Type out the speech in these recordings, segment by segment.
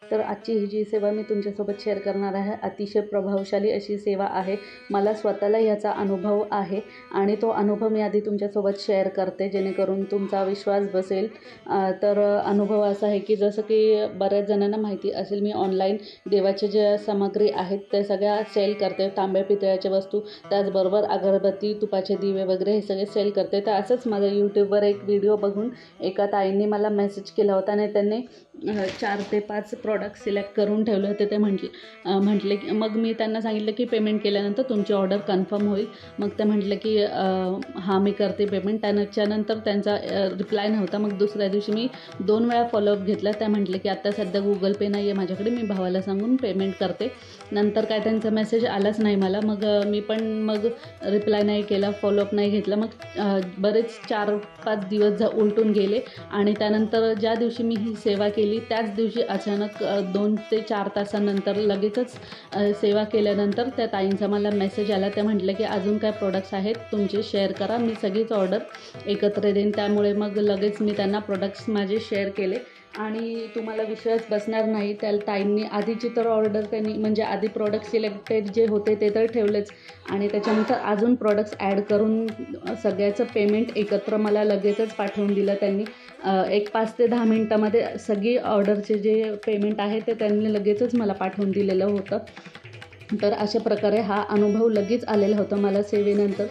तर आजची ही जी सेवा मी तुमच्यासोबत शेअर करणार आहे, अतिशय प्रभावशाली अशी सेवा आहे. मला स्वतःला याचा अनुभव आहे आणि तो अनुभव मी आधी तुमच्यासोबत शेअर करते, जेणेकरून तुमचा विश्वास बसेल. तर अनुभव असा आहे की जसं की बऱ्याच जणांना माहिती असेल, मी ऑनलाईन देवाच्या ज्या सामग्री आहेत त्या सगळ्या सेल करते. तांब्या पितळ्याच्या वस्तू, त्याचबरोबर अगरबत्ती, तुपाचे दिवे वगैरे हे सगळे सेल करते. तर असंच माझं यूट्यूबवर एक व्हिडिओ बघून एका ताईंनी मला मेसेज केला होता आणि त्यांनी 4 ते 5 प्रॉडक्ट सिलेक्ट करून ठेवले होते. ते म्हटले की मग मी त्यांना सांगितलं की पेमेंट केल्यानंतर तुमची ऑर्डर कन्फर्म होईल. मग ते म्हटले की हां मी करते पेमेंट. त्याच्यानंतर त्यांचा रिप्लाय नव्हता. मग दुसऱ्या दिवशी मी 2 वेळा फॉलोअप घेतला. त्या म्हटले की आता सध्या गुगल पे नाही आहे माझ्याकडे, मी भावाला सांगून पेमेंट करते. नंतर काय त्यांचा मेसेज आलाच नाही मला. मग मी पण रिप्लाय नाही केला, फॉलोअप नाही घेतला. मग बरेच 4-5 दिवस उलटून गेले आणि त्यानंतर ज्या दिवशी मी ही सेवा केली त्याच दिवशी अचानक 2 ते 4 तासानंतर लगेचच सेवा केल्यानंतर त्या ताईंचा मला मेसेज आला. त्या म्हटलं की अजून काय प्रोडक्ट्स आहेत तुमचे शेअर करा, मी सगळीच ऑर्डर एकत्र देईन. त्यामुळे मग लगेच मी त्यांना प्रोडक्ट्स माझे शेअर केले आणि तुम्हाला विश्वास बसणार नाही, त्या ताईंनी आधीची तर ऑर्डर त्यांनी म्हणजे आधी प्रॉडक्ट सिलेक्टेड जे होते ते तर ठेवलेच आणि त्याच्यानंतर अजून प्रॉडक्ट्स ॲड करून सगळ्याचं पेमेंट एकत्र मला लगेचच पाठवून दिलं त्यांनी. एक 5 ते 10 मिनटामध्ये सगळी ऑर्डरचे जे पेमेंट आहे ते त्यांनी लगेचच मला पाठवून दिलेलं होतं. तर अशा प्रकारे हा अनुभव लगेच आलेला होता मला सेवेनंतर.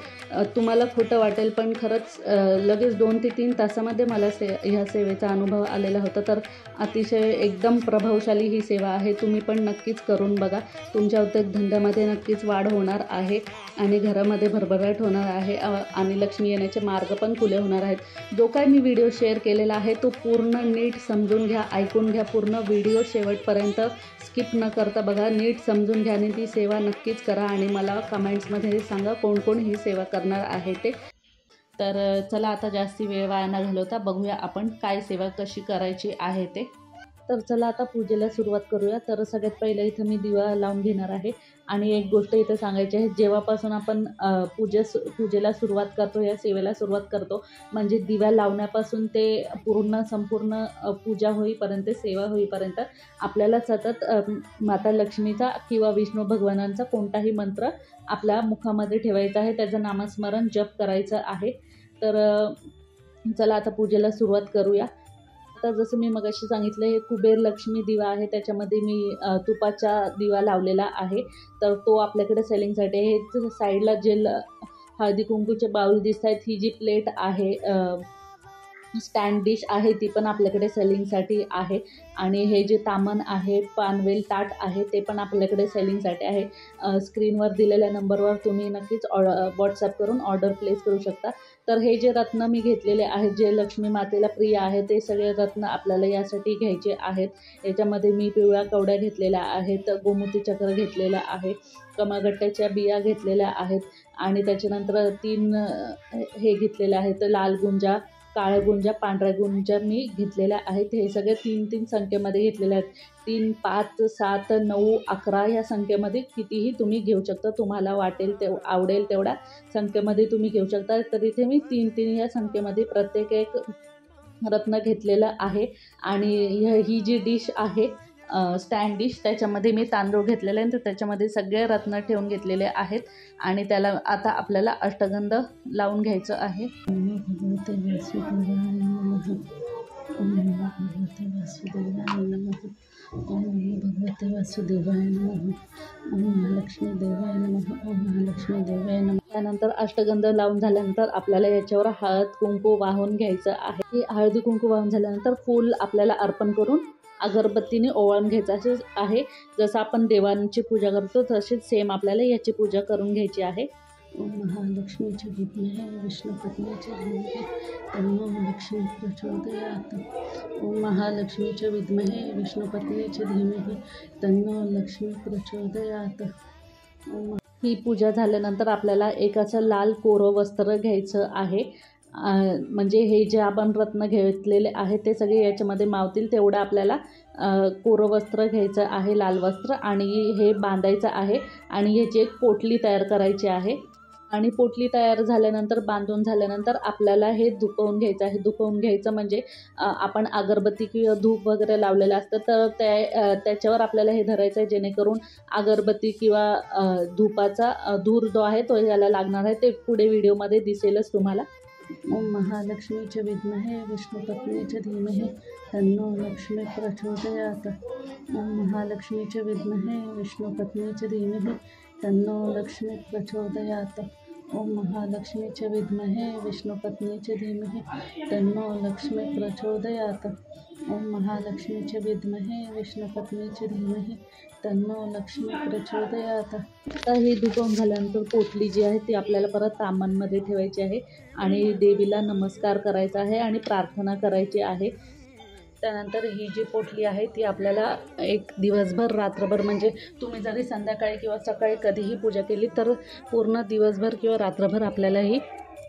तुम्हाला खोटं वाटेल पण खरंच लगेच 2 ते 3 तासामध्ये मला ह्या सेवेचा अनुभव आलेला होता. तर अतिशय एकदम प्रभावशाली ही सेवा आहे. तुम्ही पण नक्कीच करून बघा. तुमच्या उद्योगधंद्यामध्ये नक्कीच वाढ होणार आहे आणि घरामध्ये भरभराट होणार आहे आणि लक्ष्मी येण्याचे मार्ग पण खुले होणार आहेत. जो काय मी व्हिडिओ शेअर केलेला आहे तो पूर्ण नीट समजून घ्या, ऐकून घ्या. पूर्ण व्हिडिओ शेवटपर्यंत स्किप न करता बघा, नीट समजून घ्या आणि ती सेवा नक्कीच करा आणि मला कमेंट्समध्ये सांगा कोण कोण ही सेवा करणार आहे ते. तर चला आता जास्ती वेळ वाया न घालवता बघूया आपण काय सेवा कशी करायची आहे ते. तर चला आता पूजेला सुरुवात करूया. तर सगळ्यात पहिलं इथं मी दिवा लावून घेणार आहे आणि एक गोष्ट इथं सांगायची आहे, जेव्हापासून आपण पूजेला सुरुवात करतो, या सेवेला सुरुवात करतो, म्हणजे दिवा लावण्यापासून ते संपूर्ण पूजा होईपर्यंत, सेवा होईपर्यंत आपल्याला सतत माता लक्ष्मीचा किंवा विष्णू भगवानांचा कोणताही मंत्र आपल्या मुखामध्ये ठेवायचा आहे, त्याचं नामस्मरण जप करायचं आहे. तर चला आता पूजेला सुरुवात करूया. आता जसं मी मगाशी सांगितलं, हे कुबेर लक्ष्मी दिवा आहे, त्याच्यामध्ये मी तुपाचा दिवा लावलेला आहे. तर तो आपल्याकडे सेलिंगसाठी आहे. हे साईडला जे हळदी कुंकूचे बाउल दिसत आहेत, ही जी प्लेट आहे, स्टँड डिश आहे, ती पण आपल्याकडे सेलिंगसाठी आहे. आणि हे जे तामण आहे, पानवेल ताट आहे, ते पण आपल्याकडे सेलिंगसाठी आहे. स्क्रीनवर दिलेल्या नंबरवर तुम्ही नक्कीच व्हॉट्सअप करून ऑर्डर प्लेस करू शकता. तर हे जे रत्न मी घेतलेले आहेत, जे लक्ष्मी मातेला प्रिय आहे, ते सगळे रत्न आपल्याला यासाठी घ्यायचे आहेत. याच्यामध्ये मी पिवळ्या कवड्या घेतलेल्या आहेत, गोमूती चक्र घेतलेलं आहे, कमळगट्ट्याच्या बिया घेतलेल्या आहेत आणि त्याच्यानंतर 3 हे घेतलेले आहेत, लाल गुंजा, काळ्या गुंजा, पांढऱ्या गुंजा मी घेतलेल्या आहेत. हे सगळे 3-3 संख्येमध्ये घेतलेले आहेत. 3, 5, 7, 9, 11 ह्या संख्येमध्ये कितीही तुम्ही घेऊ शकता. तुम्हाला वाटेल आवडेल तेवढ्या संख्येमध्ये तुम्ही घेऊ शकता. तर इथे मी 3-3 या संख्येमध्ये प्रत्येक एक रत्न घेतलेलं आहे. आणि ही जी डिश आहे, स्टँड डिश, त्याच्यामध्ये मी तांदूळ घेतलेले आहे. तर त्याच्यामध्ये सगळे रत्न ठेवून घेतलेले आहेत आणि त्याला आता आपल्याला अष्टगंध लावून घ्यायचं आहे. ओम भगवते वासुदेवाय नमः. ओम महालक्ष्मी देवाय नमः. ओम महालक्ष्मी देवाय नमः. त्यानंतर अष्टगंध लावून झाल्यानंतर आपल्याला याच्यावर हळद कुंकू वाहून घ्यायचं आहे. हळदी कुंकू वाहून झाल्यानंतर फूल आपल्याला अर्पण करून अगरबत्तीने ओवाळून घ्यायचं असे आहे. जसं आपण देवांची पूजा करतो तशीच सेम आपल्याला याची पूजा करून घ्यायची आहे. ओम महालक्ष्मीचे विद्महे विष्णुपत्नीचे धीमहि तन्नो लक्ष्मी प्रचोदयात. ओम महालक्ष्मीचे विद्महे विष्णुपत्नीचे धीमहि तन्नो लक्ष्मी प्रचोदयात. ही पूजा झाल्यानंतर आपल्याला एक असं लाल कोरं वस्त्र घ्यायचं आहे. म्हणजे हे जे आपण रत्न घेतलेले आहे ते सगळे याच्यामध्ये मावतील तेवढं आपल्याला कोरं वस्त्र घ्यायचं आहे, लाल वस्त्र, आणि हे बांधायचं आहे आणि ह्याची एक पोटली तयार करायची आहे. आणि पोटली तयार झाल्यानंतर, बांधून झाल्यानंतर आपल्याला हे धुपवून घ्यायचं आहे. धुपवून घ्यायचं म्हणजे आपण अगरबत्ती किंवा धूप वगैरे लावलेलं असतं, तर त्याच्यावर आपल्याला हे धरायचं आहे, जेणेकरून अगरबत्ती किंवा धूपाचा धूर जो आहे तो याला लागणार आहे. ते पुढे व्हिडिओमध्ये दिसेलच तुम्हाला. ओम महालक्ष्मीचे विद्महे विष्णुपत्नीचे धीमहि तन्नो लक्ष्मी प्रचोदयात. ओम महालक्ष्मीचे विद्महे विष्णुपत्नीचे धीमहि तन्नो लक्ष्मी प्रचोदयात. ओम महालक्ष्मीचे विद्महे विष्णुपत्नीचे धीमहि तन्नो लक्ष्मी प्रचोदयात. ओम महालक्ष्मीचे विद्महे विष्णुपत्नीचे धीमहि तन्नो लक्ष्मी प्रचोदयात. आता हे धुपवून झाल्यानंतर पोटली जी आहे ती आपल्याला परत तामांमध्ये ठेवायची आहे आणि देवीला नमस्कार करायचा आहे आणि प्रार्थना करायची आहे. त्यानंतर ही जी पोटली आहे ती आपल्याला एक दिवसभर, रात्रभर, म्हणजे तुम्ही जरी संध्याकाळी किंवा सकाळी कधीही पूजा केली तर पूर्ण दिवसभर किंवा रात्रभर आपल्याला ही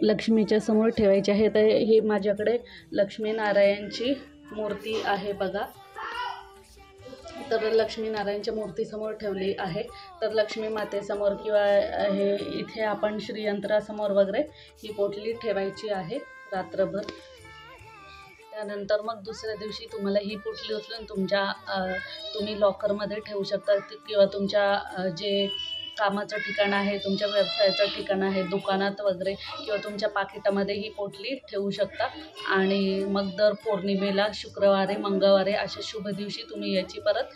लक्ष्मीच्या समोर ठेवायची आहे. तर हे माझ्याकडे लक्ष्मीनारायणची मूर्ती आहे बघा. तर लक्ष्मीनारायणच्या मूर्तीसमोर ठेवली आहे. तर लक्ष्मी मातेसमोर किंवा हे इथे आपण श्रीयंत्रासमोर वगैरे ही पोटली ठेवायची आहे रात्रभर. त्यानंतर मग दुसऱ्या दिवशी तुम्हाला ही पोटली उचलून तुम्ही लॉकरमध्ये ठेवू शकता किंवा तुमच्या जे कामाचं ठिकाण आहे, तुमच्या व्यवसायाचं ठिकाण आहे, दुकानात वगैरे किंवा तुमच्या पाकिटामध्ये ही पोटली ठेवू शकता. आणि मग दर पौर्णिमेला, शुक्रवारी, मंगळवारी अशा शुभ दिवशी तुम्ही याची परत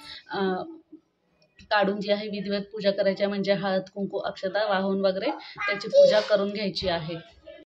काढून जी आहे विधिवत पूजा करायची आहे. म्हणजे हळद कुंकू अक्षता वाहून वगैरे त्याची पूजा करून घ्यायची आहे.